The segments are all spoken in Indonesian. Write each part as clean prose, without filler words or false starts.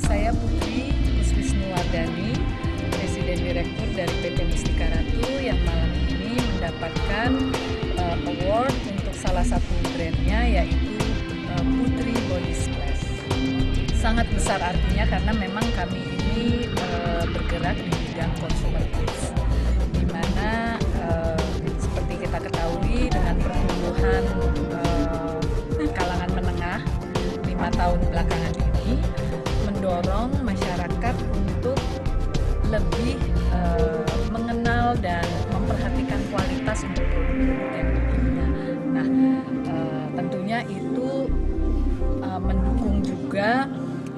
Saya Putri Kuswisnuwardani, Presiden Direktur dari PT Mustika Ratu yang malam ini mendapatkan award untuk salah satu brandnya yaitu Putri Body Splash. Sangat besar artinya karena memang kami ini bergerak di bidang consumer goods, di mana seperti kita ketahui dengan pertumbuhan kalangan menengah 5 tahun belakangan ini mendorong masyarakat untuk lebih mengenal dan memperhatikan kualitas untuk produk-produk yang dipilihnya. Nah, tentunya itu mendukung juga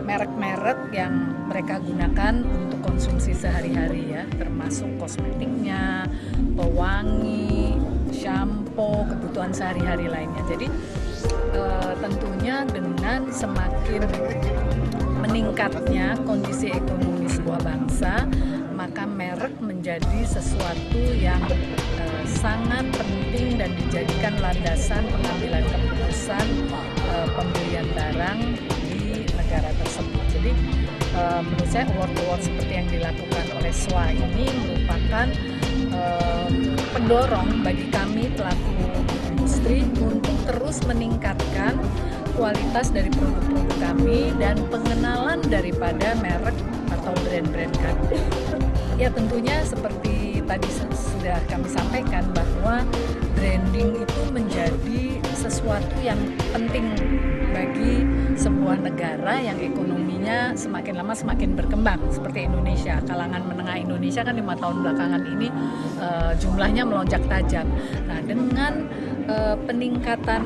merek-merek yang mereka gunakan untuk konsumsi sehari-hari ya, termasuk kosmetiknya, pewangi, shampoo, kebutuhan sehari-hari lainnya. Jadi tentunya dengan semakin meningkatnya kondisi ekonomi sebuah bangsa, maka merek menjadi sesuatu yang sangat penting dan dijadikan landasan pengambilan keputusan pembelian barang di negara tersebut. Jadi menurut saya award-award seperti yang dilakukan oleh SWA ini merupakan pendorong bagi kami pelaku industri untuk terus meningkatkan kualitas dari produk-produk kami dan pengenalan daripada merek atau brand-brand kami. Ya tentunya seperti tadi sudah kami sampaikan bahwa branding itu menjadi sesuatu yang penting bagi sebuah negara yang ekonominya semakin lama semakin berkembang seperti Indonesia. Kalangan menengah Indonesia kan 5 tahun belakangan ini jumlahnya melonjak tajam. Nah, dengan peningkatan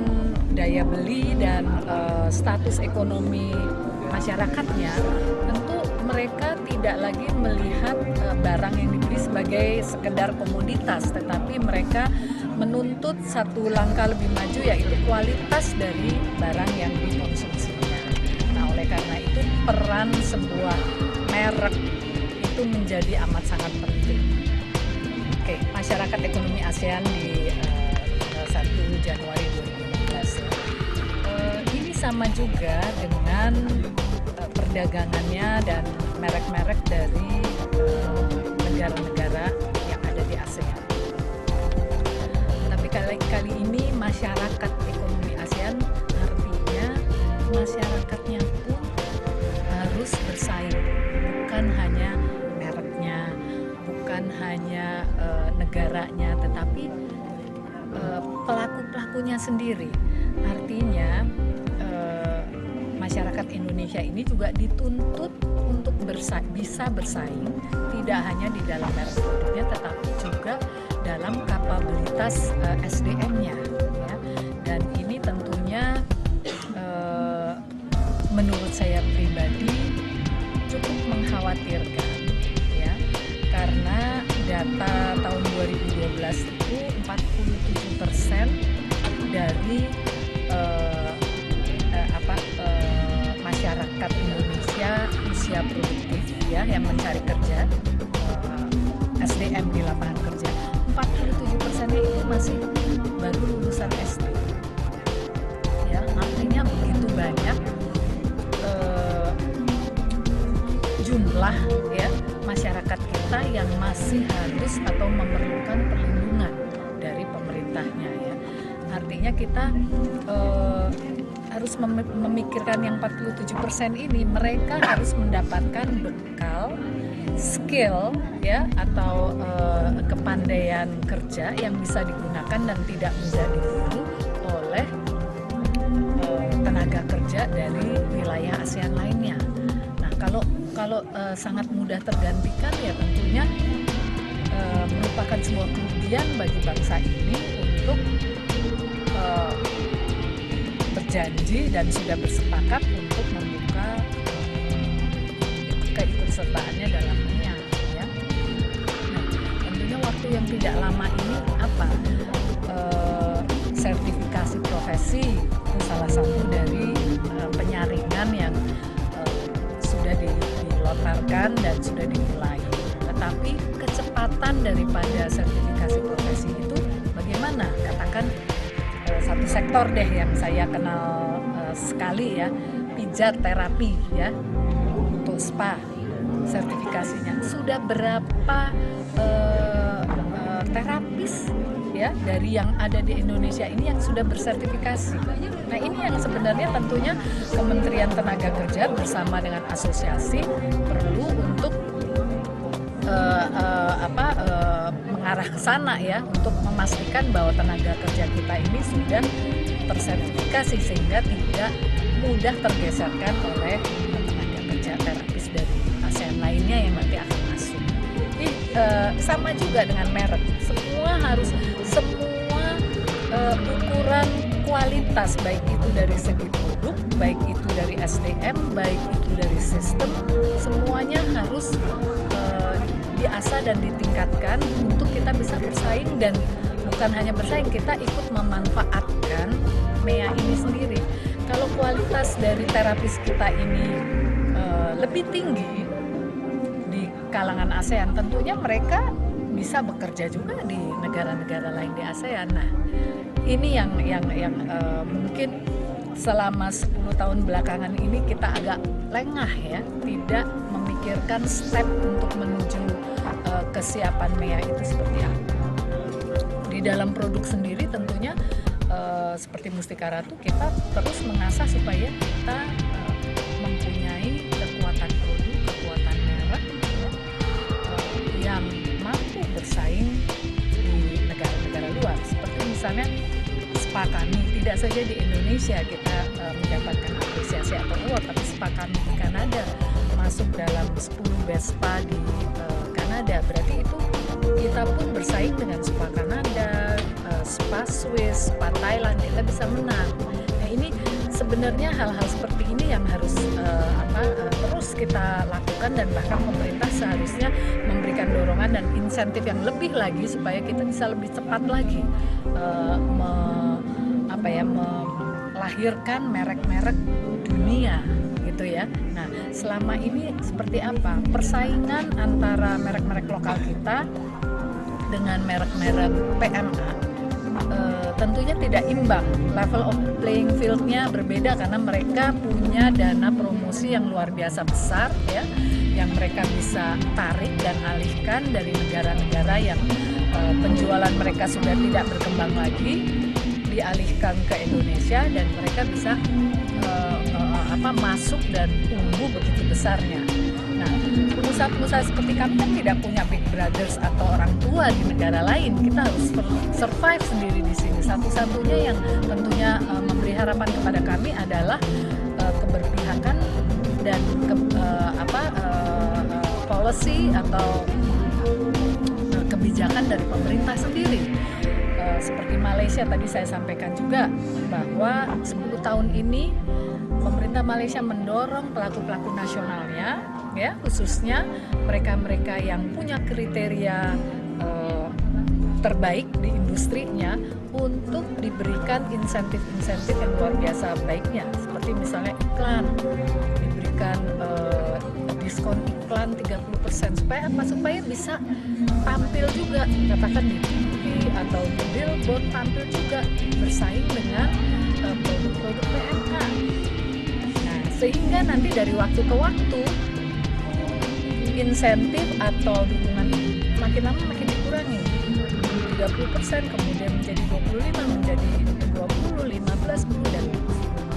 daya beli dan status ekonomi masyarakatnya, tentu mereka tidak lagi melihat barang yang dibeli sebagai sekedar komoditas, tetapi mereka menuntut satu langkah lebih maju yaitu kualitas dari barang yang dikonsumsinya. Nah, oleh karena itu peran sebuah merek itu menjadi amat sangat penting. Oke, masyarakat ekonomi ASEAN di 1 Januari 2016 ya. Ini sama juga dengan perdagangannya dan merek-merek dari negara-negara yang ada di ASEAN. Tapi kali ini masyarakat ekonomi ASEAN artinya masyarakatnya pun harus bersaing, bukan hanya mereknya, bukan hanya negaranya, tetapi pelaku-pelakunya sendiri. Artinya masyarakat Indonesia ini juga dituntut untuk bisa bersaing, tidak hanya di dalam merek produknya, tetapi juga dalam kapabilitas SDM-nya. Ya. Dan ini tentunya menurut saya pribadi cukup mengkhawatirkan, ya, karena data tahun 2012 itu 47% dari masyarakat Indonesia usia produktif ya yang mencari kerja, SDM di lapangan kerja, 47%-nya itu masih baru lulusan SD. Ya, artinya begitu banyak jumlah ya masyarakat kita yang masih harus atau memerlukan perlindungan dari pemerintahnya ya. Artinya kita harus memikirkan yang 47% ini, mereka harus mendapatkan bekal, skill ya atau kepandaian kerja yang bisa digunakan dan tidak mudah ditiru oleh tenaga kerja dari wilayah ASEAN lainnya. Nah, kalau sangat mudah tergantikan ya tentunya merupakan sebuah kerugian bagi bangsa ini untuk berjanji dan sudah bersepakat untuk membuka keikutsertaannya dalamnya ya. Nah, tentunya waktu yang tidak lama ini sertifikasi profesi itu salah satu dari penyaringan yang sudah dilontarkan dan sudah dimulai. Tetapi kecepatan daripada sertifikasi profesi itu bagaimana? Katakan satu sektor deh yang saya kenal sekali ya, pijat terapi ya. SPA sertifikasinya, sudah berapa terapis ya dari yang ada di Indonesia ini yang sudah bersertifikasi. Nah, ini yang sebenarnya tentunya Kementerian Tenaga Kerja bersama dengan asosiasi perlu untuk mengarah ke sana ya, untuk memastikan bahwa tenaga kerja kita ini sudah tersertifikasi sehingga tidak mudah tergeserkan oleh tenaga kerja terapis dari ASEAN lainnya yang nanti akan masuk. Jadi sama juga dengan merek, semua ukuran kualitas, baik itu dari segi produk, baik itu dari SDM, baik itu dari sistem, semuanya harus diasah dan ditingkatkan untuk kita bisa bersaing, dan bukan hanya bersaing, kita ikut memanfaatkan MEA ini sendiri. Kalau kualitas dari terapis kita ini lebih tinggi di kalangan ASEAN, tentunya mereka bisa bekerja juga di negara-negara lain di ASEAN. Nah, ini yang mungkin selama 10 tahun belakangan ini kita agak lengah ya, tidak memikirkan step untuk menuju kesiapan MEA itu seperti apa. Di dalam produk sendiri tentunya seperti Mustika Ratu kita terus mengasah supaya kita mempunyai kekuatan produk, kekuatan merek yang mampu bersaing di negara-negara luar. Seperti misalnya SPA kami, tidak saja di Indonesia kita mendapatkan apresiasi atau award, tapi SPA kami di Kanada masuk dalam 10 best SPA di Kanada. Berarti itu kita pun bersaing dengan SPA Kanada, SPA Swiss, SPA Thailand, kita bisa menang. Nah, ini sebenarnya hal-hal seperti ini yang harus terus kita lakukan, dan bahkan pemerintah seharusnya memberikan dorongan dan insentif yang lebih lagi supaya kita bisa lebih cepat lagi melahirkan merek-merek dunia gitu ya. Nah, selama ini seperti apa persaingan antara merek-merek lokal kita dengan merek-merek PMA? Tentunya tidak imbang, level of playing field-nya berbeda karena mereka punya dana promosi yang luar biasa besar ya, yang mereka bisa tarik dan alihkan dari negara-negara yang penjualan mereka sudah tidak berkembang lagi, dialihkan ke Indonesia, dan mereka bisa masuk dan tumbuh begitu besarnya. Nah, pengusaha-pengusaha seperti kami kan tidak punya big brothers atau orang tua di negara lain. Kita harus survive sendiri di sini. Satu-satunya yang tentunya memberi harapan kepada kami adalah keberpihakan dan policy atau kebijakan dari pemerintah sendiri. Seperti Malaysia tadi saya sampaikan juga bahwa 10 tahun ini pemerintah Malaysia mendorong pelaku-pelaku nasionalnya ya, khususnya mereka-mereka yang punya kriteria terbaik di industrinya untuk diberikan insentif-insentif yang luar biasa baiknya, seperti misalnya iklan, diberikan diskon iklan 30% supaya apa? Supaya bisa tampil juga, katakan di TV atau di billboard, tampil juga bersaing dengan produk-produk PMA. Nah, sehingga nanti dari waktu ke waktu insentif atau dukungan makin lama makin dikurangi, 30% kemudian menjadi 25, menjadi 20, 15, dan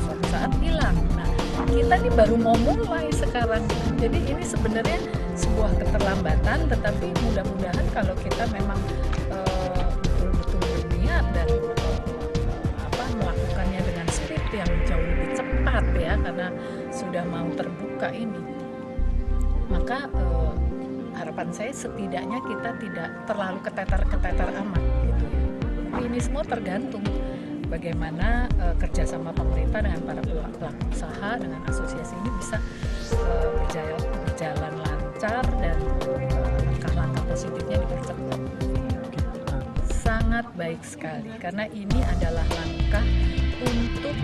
suatu saat hilang. Nah, kita ini baru mau mulai sekarang. Jadi ini sebenarnya sebuah keterlambatan, tetapi mudah-mudahan kalau kita memang betul-betul berniat dan melakukannya dengan speed yang jauh lebih cepat ya, karena sudah mau terbuka ini, maka harapan saya setidaknya kita tidak terlalu keteter-keteter amat gitu ya. Tapi ini semua tergantung bagaimana kerjasama pemerintah dengan para pelaku usaha, dengan asosiasi ini bisa berjalan lancar dan langkah-langkah positifnya dipercepat. Sangat baik sekali, karena ini adalah langkah untuk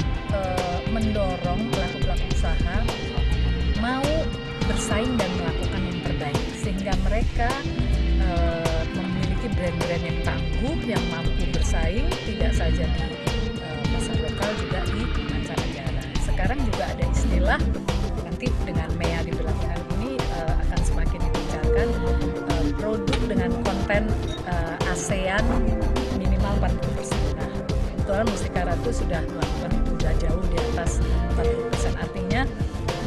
mendorong pelaku-pelaku usaha mau bersaing dan melakukan yang terbaik, sehingga mereka memiliki brand-brand yang tangguh, yang mampu bersaing tidak saja di pasar lokal, juga di mancanegara. sekarang juga ada istilah, nanti dengan MEA diberlakukan ini akan semakin ditingkatkan, produk dengan konten ASEAN minimal 40%. Nah, kebetulan Mustika Ratu sudah melakukan itu, sudah jauh di atas 40%. Artinya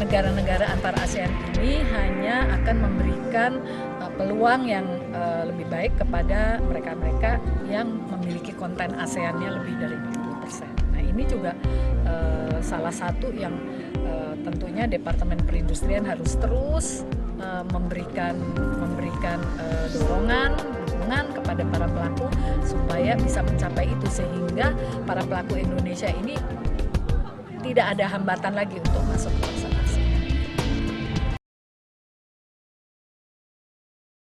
negara-negara antar ASEAN ini hanya akan memberikan peluang yang lebih baik kepada mereka-mereka yang memiliki konten ASEAN-nya lebih dari 40%. Nah, ini juga salah satu yang tentunya Departemen Perindustrian harus terus memberikan dukungan kepada para pelaku supaya bisa mencapai itu, sehingga para pelaku Indonesia ini tidak ada hambatan lagi untuk masuk ke pasar.